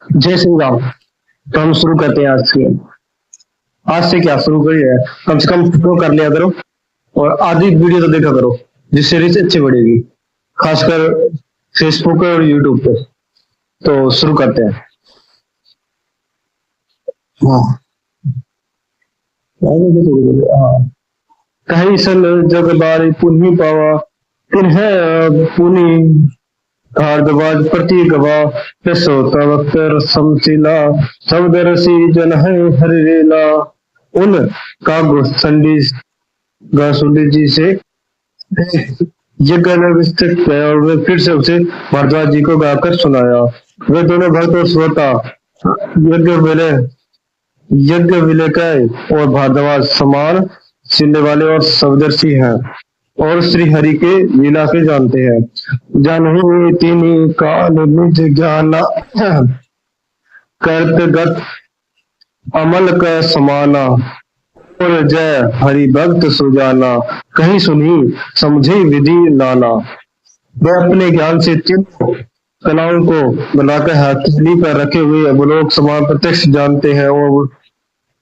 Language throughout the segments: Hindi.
जय श्री राम। तो हम शुरू करते हैं आज से क्या शुरू करिए, कम से कम शुरू कर लिया करो और आधी वीडियो तो देखा करो, जिससे रीच अच्छी बढ़ेगी, खासकर फेसबुक और यूट्यूब पे। तो शुरू करते हैं। हाँ, हाँ। कहीं सन जग बारी पुन्ही पावा, पुनः पुनि भारद्वाज प्रति गवा, यशो तवक्त समशिला, शब्द रसी जन है हरिला। उन कागो संडी गासुंडी जी से ये गाना विस्तृत किया और वे फिर से उसे भारद्वाज जी को गाकर सुनाया। वे दोनों भक्त और श्रोता यज्ञ विलय यज्ञ विलय और भारद्वाज समान सिलने वाले और समदर्शी हैं और श्री हरि के लीला के जानते हैं। जानहि तिनि काल निज ज्ञान कर्तगत अमल क समाना, और जय हरि भक्त सुजाना, कहीं सुनी समझे विधि नाना। वे अपने ज्ञान से चिन्ह कलाओं को बनाकर हथेली पर रखे हुए अवलोक समान प्रत्यक्ष जानते हैं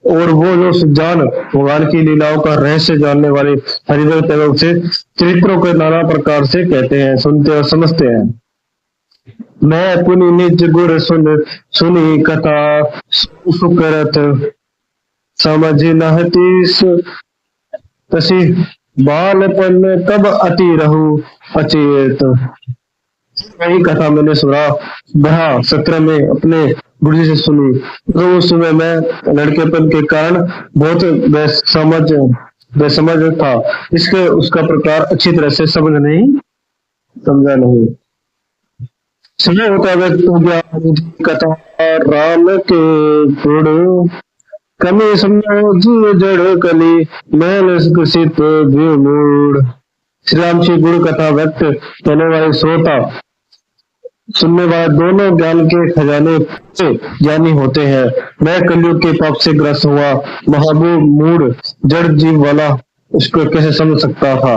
और वो जो सुजान भगवान की लीलाओं का रहस्य जानने वाले हरिभक्त लोग से चरित्रों के नाना प्रकार से कहते हैं, सुनते और समझते हैं। मैं पुनि निज गुर सुनी कथा सुकरत, समझ नहती तसी बालपन कब अति रहू अचेत। वही कथा मैंने सुना बहा सत्र में अपने गुरु जी से सुनी, तो उस समय मैं लड़केपन के कारण बहुत बेसमझ था, इसके उसका प्रकार अच्छी तरह से समझा नहीं। समय होता व्यक्त हो गया कथा राम के गुण, कमी समझ जड़ कली मैल कुशित मूड। श्री राम की गुरु कथा व्यक्त करने वाले श्रोता सुनने वाले दोनों ज्ञान के खजाने से ज्ञानी होते हैं। मैं कलयुग के पाप से ग्रस्त हुआ महाबूब मूड जड़ जीव वाला उसको कैसे समझ सकता था।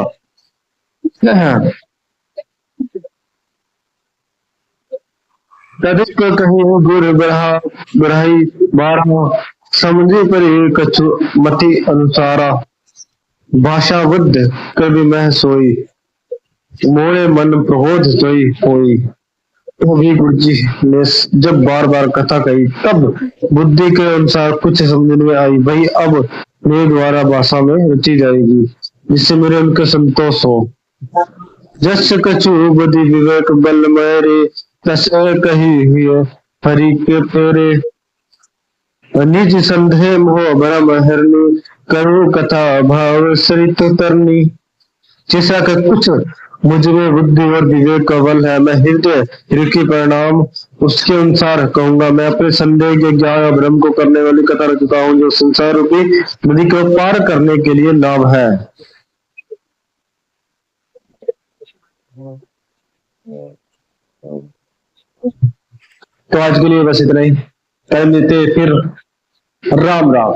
तदिक कहीं गुर बढ़ाई बारह, समझे पर कछु मति अनुसारा। भाषा बुद्ध कवि मह सोई, मोड़े मन प्रबोध सोई होई। तो भी गुरु जी ने जब बार बार कथा कही तब बुद्धि के अनुसार कुछ समझ में आई, भाई अब मेरे द्वारा भाषा में रची जाएगी जिससे मेरे उनके संतोष हो। जस कछु बुद्धि विवेक बल मेरे, तस कही हुई हरि के फेरे। निज संदेह मोह ब्रह्म हरनी, करो कथा भाव सरित तरनी। जैसा कि कुछ मुझमें बुद्धि और विवेक का बल है, मैं हृदय की परिणाम उसके अनुसार कहूंगा। मैं अपने संदेह के ज्ञान और ब्रह्म को करने वाली कथा रचता हूँ, जो संसार रूपी नदी को पार करने के लिए नाव है। तो आज के लिए बस इतना ही, टाइम देते फिर। राम राम।